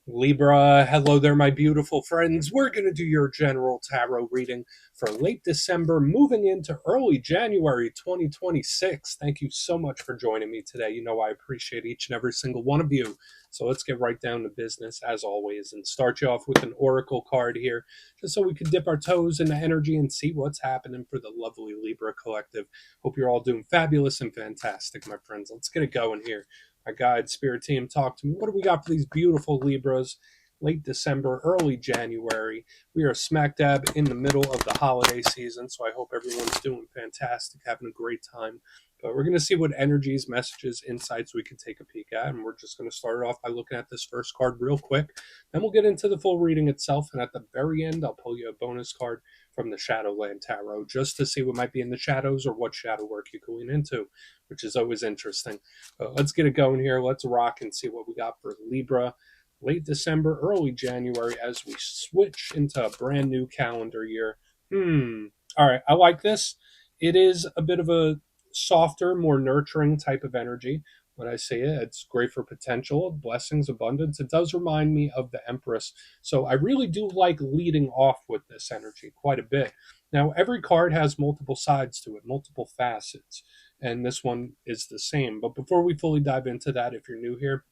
Libra, hello there, my beautiful friends. We're going to do your general tarot reading for late December, moving into early January 2026. Thank you so much for joining me today. You know, I appreciate each and every single one of you. So let's get right down to business, as always, and start you off with an oracle card here, just so we can dip our toes into energy and see what's happening for the lovely Libra collective. Hope you're all doing fabulous and fantastic, my friends. Let's get it going here. My guide spirit team, talk to me. What do we got for these beautiful Libras? Late December, early January. We are smack dab in the middle of the holiday season, so I hope everyone's doing fantastic, having a great time. But we're going to see what energies, messages, insights we can take a peek at. And we're just going to start it off by looking at this first card real quick. Then we'll get into the full reading itself. And at the very end, I'll pull you a bonus card from the Shadowland Tarot just to see what might be in the shadows or what shadow work you're going into, which is always interesting. Let's get it going here. Let's rock and see what we got for Libra. Late December, early January, as we switch into a brand new calendar year. All right, I like this. It is a bit of a softer, more nurturing type of energy. When I say it, it's great for potential, blessings, abundance. It does remind me of the Empress. So I really do like leading off with this energy quite a bit. Now, every card has multiple sides to it, multiple facets, and this one is the same. But before we fully dive into that, if you're new here,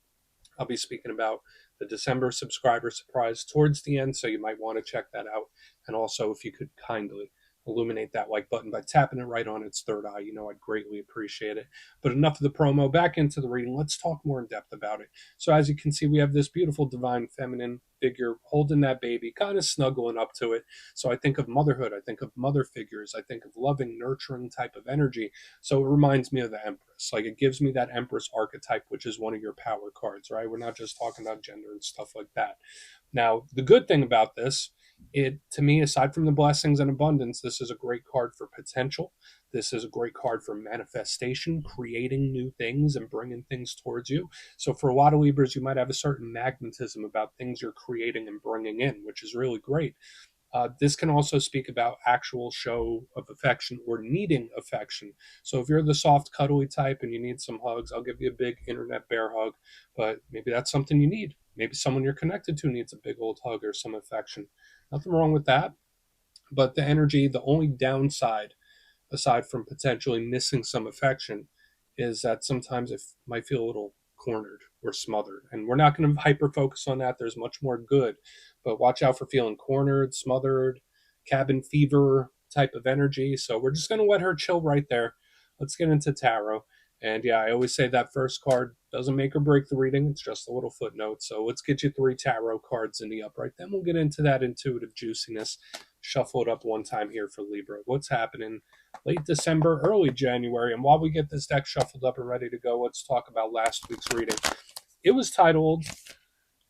I'll be speaking about the December subscriber surprise towards the end, so you might want to check that out. And also, if you could kindly illuminate that like button by tapping it right on its third eye, you know, I'd greatly appreciate it. But enough of the promo, back into the reading. Let's talk more in depth about it. So as you can see, we have this beautiful divine feminine figure holding that baby, kind of snuggling up to it. So I think of motherhood, I think of mother figures, I think of loving, nurturing type of energy. So it reminds me of the Empress. Like, it gives me that Empress archetype, which is one of your power cards, right? We're not just talking about gender and stuff like that. Now, the good thing about this, it, to me, aside from the blessings and abundance, this is a great card for potential. This is a great card for manifestation, creating new things and bringing things towards you. So for a lot of Libras, you might have a certain magnetism about things you're creating and bringing in, which is really great. This can also speak about actual show of affection or needing affection. So if you're the soft, cuddly type and you need some hugs, I'll give you a big internet bear hug, but maybe that's something you need. Maybe someone you're connected to needs a big old hug or some affection. Nothing wrong with that. But the energy, the only downside, aside from potentially missing some affection, is that sometimes it might feel a little cornered or smothered. And we're not going to hyper focus on that. There's much more good. But watch out for feeling cornered, smothered, cabin fever type of energy. So we're just going to let her chill right there. Let's get into tarot. And yeah, I always say that first card doesn't make or break the reading. It's just a little footnote. So let's get you 3 tarot cards in the upright. Then we'll get into that intuitive juiciness. Shuffle it up one time here for Libra. What's happening late December, early January? And while we get this deck shuffled up and ready to go, let's talk about last week's reading. It was titled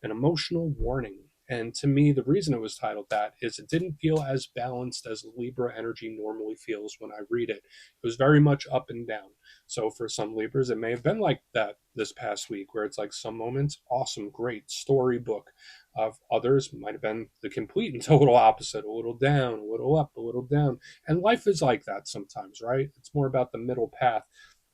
An Emotional Warning. And to me, the reason it was titled that is it didn't feel as balanced as Libra energy normally feels when I read it. It was very much up and down. So for some Libras, it may have been like that this past week, where it's like some moments, awesome, great storybook. Of others might have been the complete and total opposite, a little down, a little up, a little down. And life is like that sometimes, right? It's more about the middle path.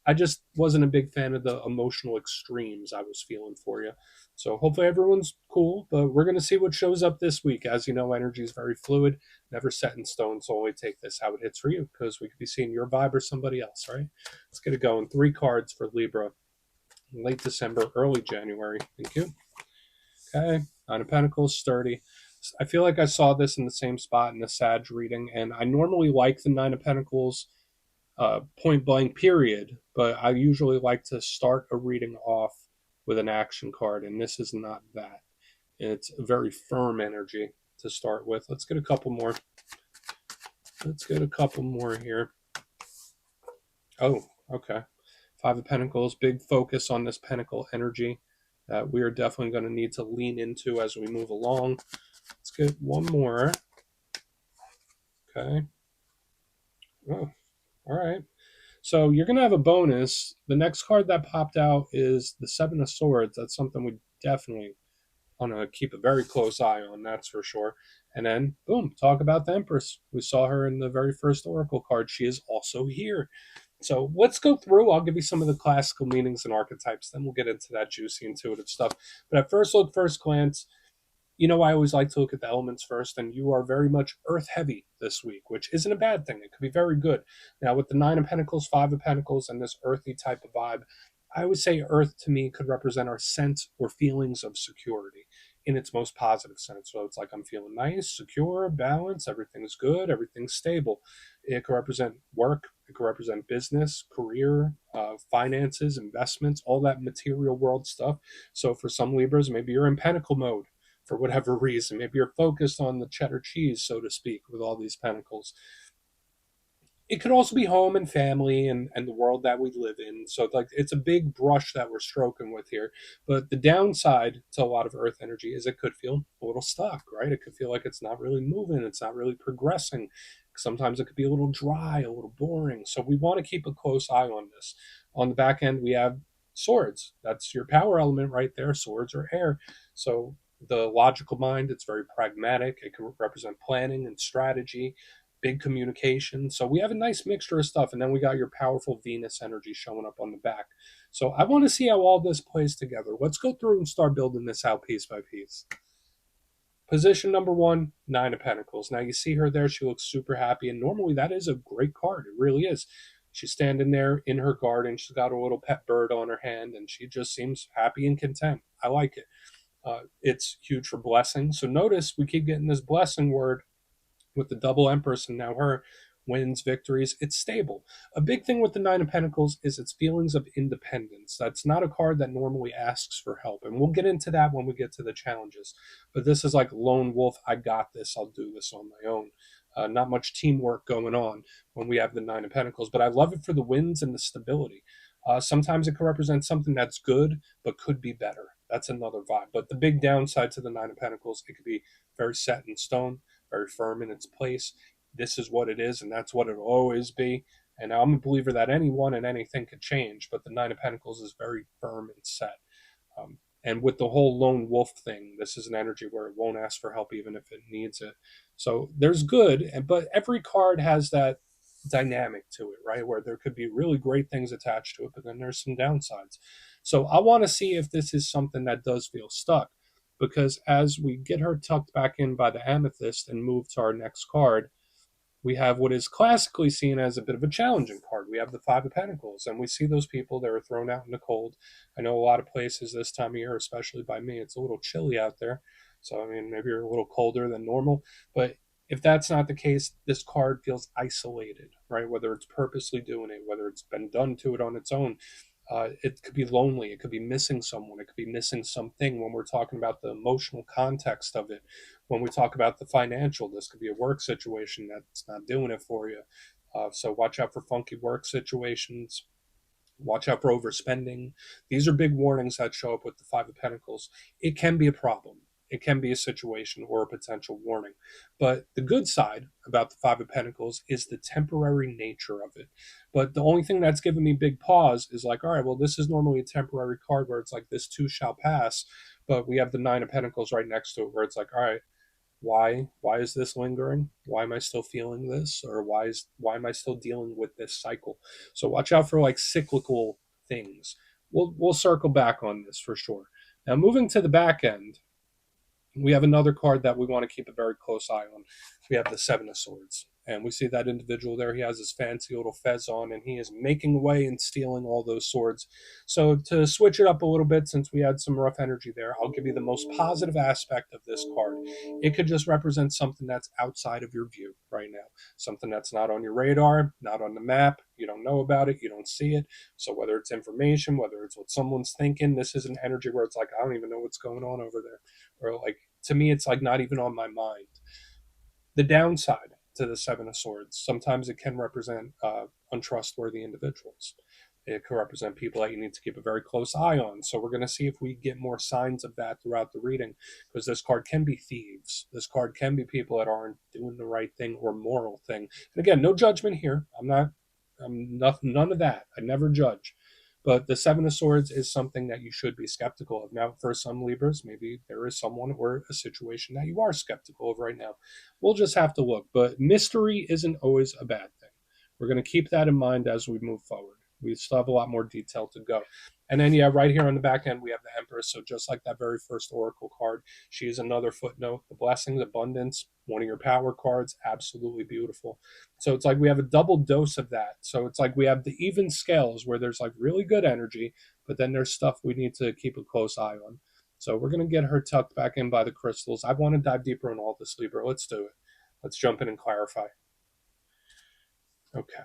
I just wasn't a big fan of the emotional extremes I was feeling for you. So hopefully everyone's cool, but we're going to see what shows up this week. As you know, energy is very fluid, never set in stone. So only take this how it hits for you, because we could be seeing your vibe or somebody else, right? Let's get it going. 3 cards for Libra, late December, early January. Thank you. Okay, Nine of Pentacles, sturdy. I feel like I saw this in the same spot in the Sag reading, and I normally like the Nine of Pentacles point blank period, but I usually like to start a reading off with an action card, and this is not that. It's a very firm energy to start with. Let's get a couple more. Let's get a couple more here. Oh, okay. 5 of Pentacles, big focus on this Pentacle energy that we are definitely going to need to lean into as we move along. Let's get one more. Okay. Oh, all right. So you're going to have a bonus. The next card that popped out is the 7 of Swords. That's something we definitely want to keep a very close eye on, that's for sure. And then, boom, talk about the Empress. We saw her in the very first Oracle card. She is also here. So let's go through. I'll give you some of the classical meanings and archetypes. Then we'll get into that juicy, intuitive stuff. But at first look, first glance, I always like to look at the elements first, and you are very much earth heavy this week, which isn't a bad thing. It could be very good. Now, with the Nine of Pentacles, Five of Pentacles, and this earthy type of vibe, I would say earth to me could represent our sense or feelings of security in its most positive sense. So it's like I'm feeling nice, secure, balanced, everything's good, everything's stable. It could represent work, it could represent business, career, finances, investments, all that material world stuff. So for some Libras, maybe you're in pentacle mode for whatever reason. Maybe you're focused on the cheddar cheese, so to speak, with all these pentacles. It could also be home and family and the world that we live in. So like it's a big brush that we're stroking with here. But the downside to a lot of earth energy is it could feel a little stuck, right? It could feel like it's not really moving, it's not really progressing. Sometimes it could be a little dry, a little boring. So we want to keep a close eye on this. On the back end, we have swords. That's your power element right there. Swords are air. So the logical mind, it's very pragmatic. It can represent planning and strategy, big communication. So we have a nice mixture of stuff. And then we got your powerful Venus energy showing up on the back. So I want to see how all this plays together. Let's go through and start building this out piece by piece. Position number one, Nine of Pentacles. Now you see her there. She looks super happy. And normally that is a great card. It really is. She's standing there in her garden. She's got a little pet bird on her hand, and she just seems happy and content. I like it. It's huge for blessing. So notice we keep getting this blessing word with the double Empress and now her wins, victories. It's stable. A big thing with the Nine of Pentacles is its feelings of independence. That's not a card that normally asks for help. And we'll get into that when we get to the challenges. But this is like lone wolf. I got this. I'll do this on my own. Not much teamwork going on when we have the Nine of Pentacles. But I love it for the wins and the stability. Sometimes it can represent something that's good, but could be better. That's another vibe. But the big downside to the Nine of Pentacles, it could be very set in stone, very firm in its place. This is what it is, and that's what it'll always be. And I'm a believer that anyone and anything could change, but the Nine of Pentacles is very firm and set. And with the whole lone wolf thing, this is an energy where it won't ask for help even if it needs it. So there's good, but every card has that dynamic to it, right? Where there could be really great things attached to it, but then there's some downsides. So I want to see if this is something that does feel stuck, because as we get her tucked back in by the amethyst and move to our next card, we have what is classically seen as a bit of a challenging card. We have the Five of Pentacles, and we see those people that are thrown out in the cold. I know a lot of places this time of year, especially by me, it's a little chilly out there. So, I mean, maybe you're a little colder than normal. But if that's not the case, this card feels isolated, right? Whether it's purposely doing it, whether it's been done to it on its own. It could be lonely. It could be missing someone. It could be missing something when we're talking about the emotional context of it. When we talk about the financial, this could be a work situation that's not doing it for you. So watch out for funky work situations. Watch out for overspending. These are big warnings that show up with the Five of Pentacles. It can be a problem. It can be a situation or a potential warning. But the good side about the Five of Pentacles is the temporary nature of it. But the only thing that's given me big pause is like, all right, well, this is normally a temporary card where it's like, this too shall pass. But we have the Nine of Pentacles right next to it where it's like, all right, why is this lingering? Why am I still feeling this? Or why am I still dealing with this cycle? So watch out for like cyclical things. We'll circle back on this for sure. Now moving to the back end, we have another card that we want to keep a very close eye on. We have the Seven of Swords. And we see that individual there. He has his fancy little fez on, and he is making away and stealing all those swords. So to switch it up a little bit, since we had some rough energy there, I'll give you the most positive aspect of this card. It could just represent something that's outside of your view right now. Something that's not on your radar, not on the map. You don't know about it. You don't see it. So whether it's information, whether it's what someone's thinking, this is an energy where it's like, I don't even know what's going on over there. Or like, to me, it's like not even on my mind. The downside to the Seven of Swords, sometimes it can represent untrustworthy individuals. It can represent people that you need to keep a very close eye on. So we're going to see if we get more signs of that throughout the reading, because this card can be thieves. This card can be people that aren't doing the right thing or moral thing. And again, no judgment here. I'm nothing, none of that. I never judge. But the Seven of Swords is something that you should be skeptical of. Now, for some Libras, maybe there is someone or a situation that you are skeptical of right now. We'll just have to look. But mystery isn't always a bad thing. We're going to keep that in mind as we move forward. We still have a lot more detail to go. And then, yeah, right here on the back end, we have the Empress. So just like that very first Oracle card, she is another footnote. The Blessings, Abundance, one of your power cards, absolutely beautiful. So it's like we have a double dose of that. So it's like we have the even scales where there's like really good energy, but then there's stuff we need to keep a close eye on. So we're going to get her tucked back in by the crystals. I want to dive deeper on all this, Libra. Let's do it. Let's jump in and clarify. Okay.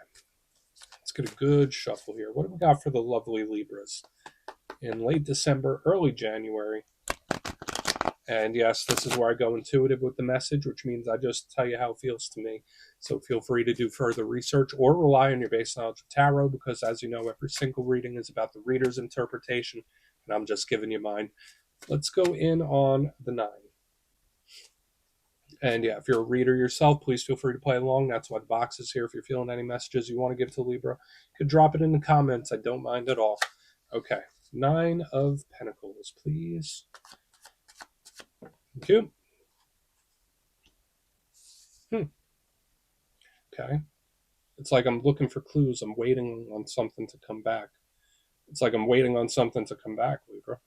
Let's get a good shuffle here. What do we got for the lovely Libras in late December, early January? And yes, this is where I go intuitive with the message, which means I just tell you how it feels to me. So feel free to do further research or rely on your base knowledge of tarot, because as you know, every single reading is about the reader's interpretation, and I'm just giving you mine. Let's go in on the 9. And yeah, if you're a reader yourself, please feel free to play along. That's why the box is here. If you're feeling any messages you want to give to Libra, you could drop it in the comments. I don't mind at all. Okay, 9 of Pentacles, please. Thank you. Okay. It's like I'm looking for clues. I'm waiting on something to come back. It's like I'm waiting on something to come back, Libra.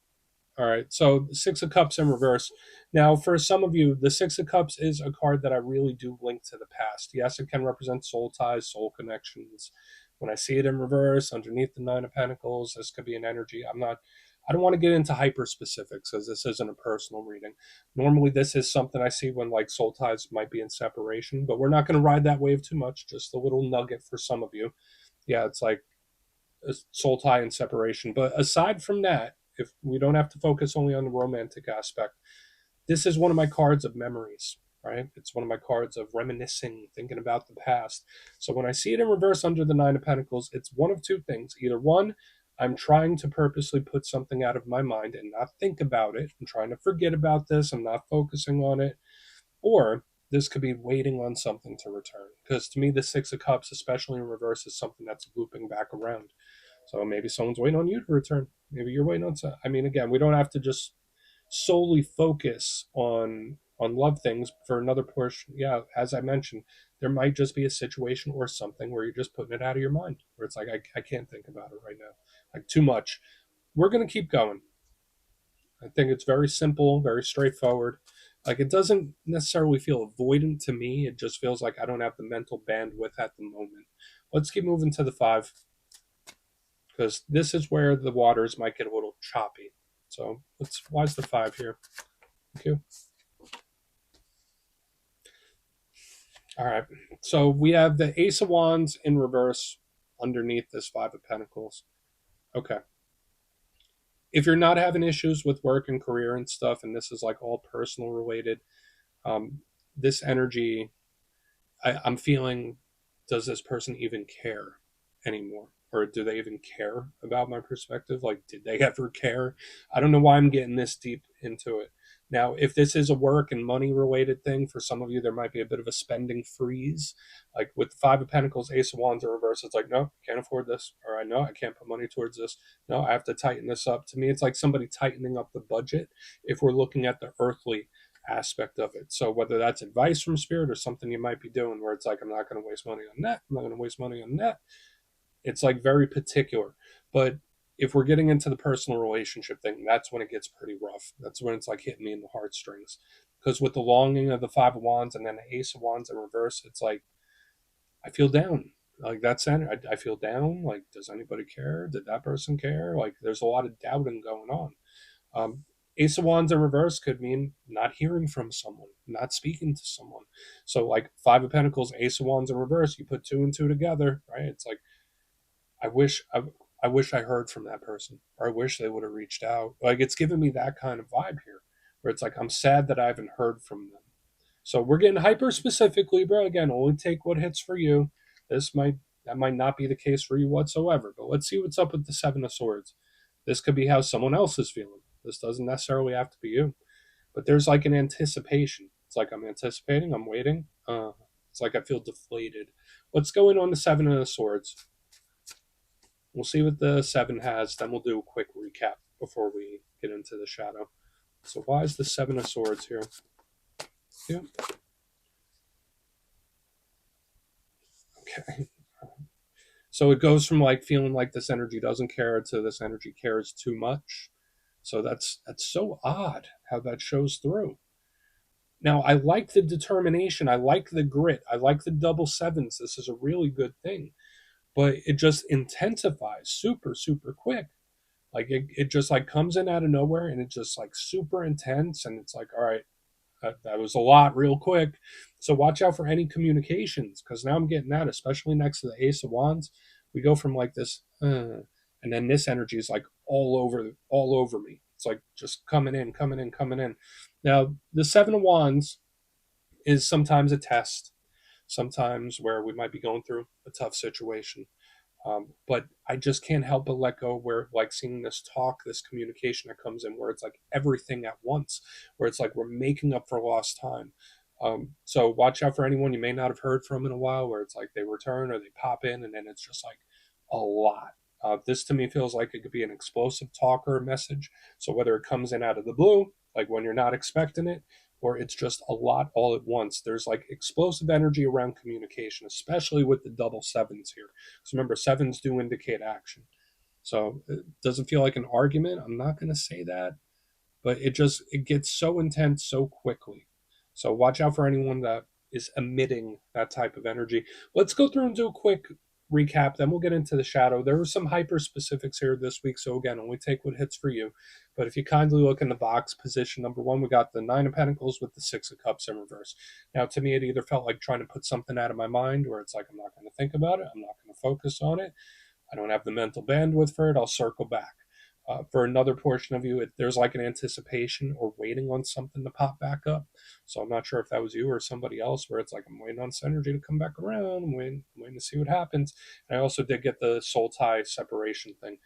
All right, so 6 of Cups in reverse. Now, for some of you, the 6 of Cups is a card that I really do link to the past. Yes, it can represent soul ties, soul connections. When I see it in reverse, underneath the 9 of Pentacles, this could be an energy. I don't want to get into hyper specifics because this isn't a personal reading. Normally, this is something I see when like soul ties might be in separation, but we're not going to ride that wave too much. Just a little nugget for some of you. Yeah, it's like a soul tie and separation. But aside from that, if we don't have to focus only on the romantic aspect, this is one of my cards of memories, right? It's one of my cards of reminiscing, thinking about the past. So when I see it in reverse under the 9 of Pentacles, it's one of two things. Either one, I'm trying to purposely put something out of my mind and not think about it. I'm trying to forget about this. I'm not focusing on it. Or this could be waiting on something to return. Because to me, the 6 of Cups, especially in reverse, is something that's looping back around. So maybe someone's waiting on you to return. Maybe you're waiting on some. I mean, again, we don't have to just solely focus on love things for another portion. Yeah, as I mentioned, there might just be a situation or something where you're just putting it out of your mind, where it's like I can't think about it right now, like too much. We're gonna keep going. I think it's very simple, very straightforward. Like it doesn't necessarily feel avoidant to me. It just feels like I don't have the mental bandwidth at the moment. Let's keep moving to the 5, because this is where the waters might get a little choppy. So why is the 5 here? Thank you. All right. So we have the Ace of Wands in reverse underneath this 5 of Pentacles. Okay. If you're not having issues with work and career and stuff, and this is like all personal related, this energy, I'm feeling, does this person even care anymore? Or do they even care about my perspective? Like, did they ever care? I don't know why I'm getting this deep into it. Now, if this is a work and money related thing, for some of you, there might be a bit of a spending freeze. Like with 5 of Pentacles, Ace of Wands in reverse, it's like, no, can't afford this. Or I know I can't put money towards this. No, I have to tighten this up. To me, it's like somebody tightening up the budget if we're looking at the earthly aspect of it. So whether that's advice from spirit or something you might be doing where it's like, I'm not going to waste money on that. I'm not going to waste money on that. It's like very particular. But if we're getting into the personal relationship thing, that's when it gets pretty rough. That's when it's like hitting me in the heartstrings. Because with the longing of the 5 of Wands and then the Ace of Wands in reverse, it's like, I feel down. Like that's I feel down. Like, does anybody care? Did that person care? Like, there's a lot of doubting going on. Ace of Wands in reverse could mean not hearing from someone, not speaking to someone. So like 5 of Pentacles, Ace of Wands in reverse, you put 2 and 2 together, right? It's like, I wish I heard from that person, or I wish they would have reached out. Like it's giving me that kind of vibe here, where it's like I'm sad that I haven't heard from them. So we're getting hyper specific, Libra. Again, only take what hits for you. That might not be the case for you whatsoever. But let's see what's up with the 7 of Swords. This could be how someone else is feeling. This doesn't necessarily have to be you. But there's like an anticipation. It's like I'm anticipating, I'm waiting. It's like I feel deflated. What's going on the 7 of Swords? We'll see what the 7 has, then we'll do a quick recap before we get into the shadow. So why is the 7 of Swords here? Yeah. Okay. So it goes from like feeling like this energy doesn't care to this energy cares too much. So that's so odd how that shows through. Now, I like the determination. I like the grit. I like the double sevens. This is a really good thing. But it just intensifies super, super quick. Like it just like comes in out of nowhere and it's just like super intense. And it's like, all right, that was a lot real quick. So watch out for any communications because now I'm getting that, especially next to the Ace of Wands. We go from like this, and then this energy is like all over me. It's like just coming in, coming in, coming in. Now the Seven of Wands is sometimes a test, sometimes where we might be going through a tough situation. But I just can't help but let go where, like, seeing this talk, this communication that comes in where it's like everything at once, where it's like we're making up for lost time. So watch out for anyone you may not have heard from in a while where it's like they return or they pop in and then it's just like a lot. This to me feels like it could be an explosive talk or a message. So whether it comes in out of the blue, like when you're not expecting it, or it's just a lot all at once. There's like explosive energy around communication, especially with the double sevens here. Because remember, sevens do indicate action. So it doesn't feel like an argument. I'm not going to say that, but it gets so intense so quickly. So watch out for anyone that is emitting that type of energy. Let's go through and do a quick recap, then we'll get into the shadow. There were some hyper specifics here this week, so again, only take what hits for you. But if you kindly look in the box, position number one, we got the Nine of Pentacles with the Six of Cups in reverse. Now, to me, it either felt like trying to put something out of my mind, where it's like I'm not going to think about it, I'm not going to focus on it, I don't have the mental bandwidth for it, I'll circle back. For another portion of you, there's like an anticipation or waiting on something to pop back up. So I'm not sure if that was you or somebody else, where it's like I'm waiting on this energy to come back around. I'm waiting to see what happens. And I also did get the soul tie separation thing.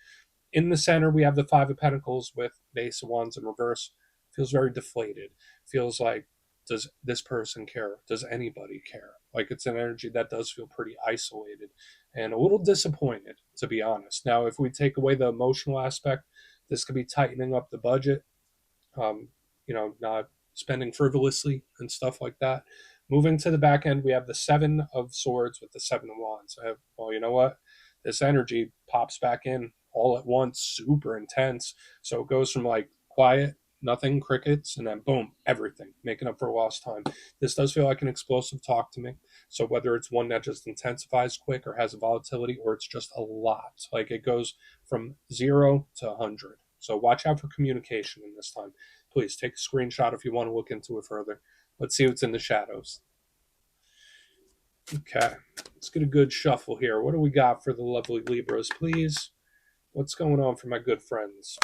In the center, we have the Five of Pentacles with the Ace of Wands in reverse. Feels very deflated. Feels like, does this person care? Does anybody care? Like it's an energy that does feel pretty isolated and a little disappointed, to be honest. Now, if we take away the emotional aspect, this could be tightening up the budget, not spending frivolously and stuff like that. Moving to the back end, we have the Seven of Swords with the Seven of Wands. Well, you know what? This energy pops back in all at once, super intense. So it goes from like quiet, nothing, crickets, and then boom, everything, making up for lost time. This does feel like an explosive talk to me. So whether it's one that just intensifies quick or has a volatility, or it's just a lot, like it goes from 0 to 100. So watch out for communication in this time. Please take a screenshot if you want to look into it further. Let's see what's in the shadows. Okay, let's get a good shuffle here. What do we got for the lovely Libras, please? What's going on for my good friends?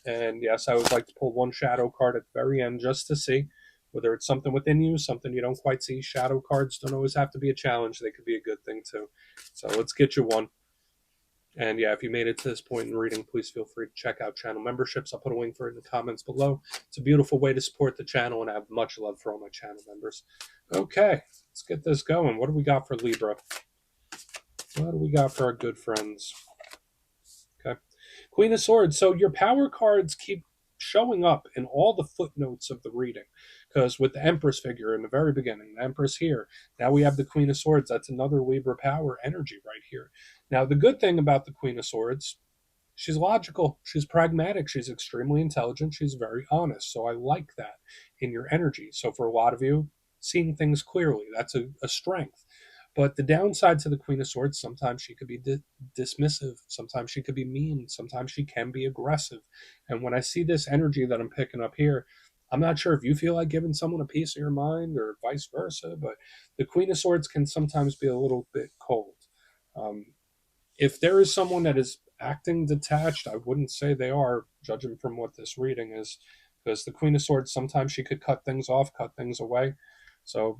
And yes, I would like to pull one shadow card at the very end just to see whether it's something within you, something you don't quite see. Shadow cards don't always have to be a challenge. They could be a good thing too. So let's get you one. And yeah, if you made it to this point in reading, please feel free to check out channel memberships. I'll put a link for it in the comments below. It's a beautiful way to support the channel, and I have much love for all my channel members. Okay, let's get this going. What do we got for Libra? What do we got for our good friends? Okay, Queen of Swords. So your power cards keep showing up in all the footnotes of the reading, because with the Empress figure in the very beginning, the Empress here, now we have the Queen of Swords. That's another Libra power energy right here. Now the good thing about the Queen of Swords, she's logical, she's pragmatic, she's extremely intelligent, she's very honest. So I like that in your energy. So for a lot of you, seeing things clearly, that's a strength. But the downside to the Queen of Swords, sometimes she could be dismissive, sometimes she could be mean, sometimes she can be aggressive. And when I see this energy that I'm picking up here, I'm not sure if you feel like giving someone a piece of your mind or vice versa, but the Queen of Swords can sometimes be a little bit cold. If there is someone that is acting detached, I wouldn't say they are, judging from what this reading is, because the Queen of Swords, sometimes she could cut things off, cut things away. So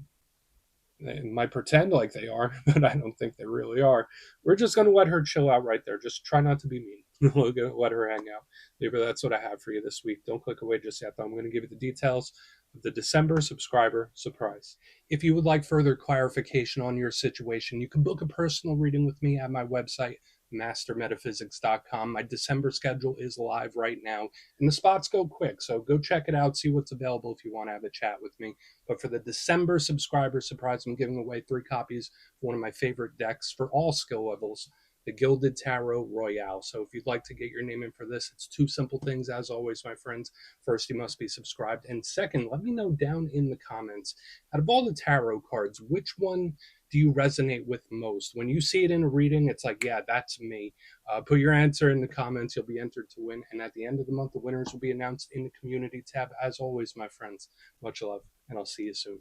they might pretend like they are, but I don't think they really are. We're just going to let her chill out right there. Just try not to be mean. We're going to let her hang out. Libra, that's what I have for you this week. Don't click away just yet, though. I'm going to give you the details of the December subscriber surprise. If you would like further clarification on your situation, you can book a personal reading with me at my website, mastermetaphysics.com. My December schedule is live right now, and the spots go quick, so go check it out, see what's available if you want to have a chat with me. But for the December subscriber surprise, I'm giving away 3 copies of one of my favorite decks for all skill levels, the Gilded Tarot Royale. So if you'd like to get your name in for this, it's 2 simple things, as always, my friends. First, you must be subscribed, and second, let me know down in the comments, out of all the tarot cards, which one do you resonate with most? When you see it in a reading, it's like, yeah, that's me. Put your answer in the comments. You'll be entered to win. And at the end of the month, the winners will be announced in the community tab. As always, my friends, much love, and I'll see you soon.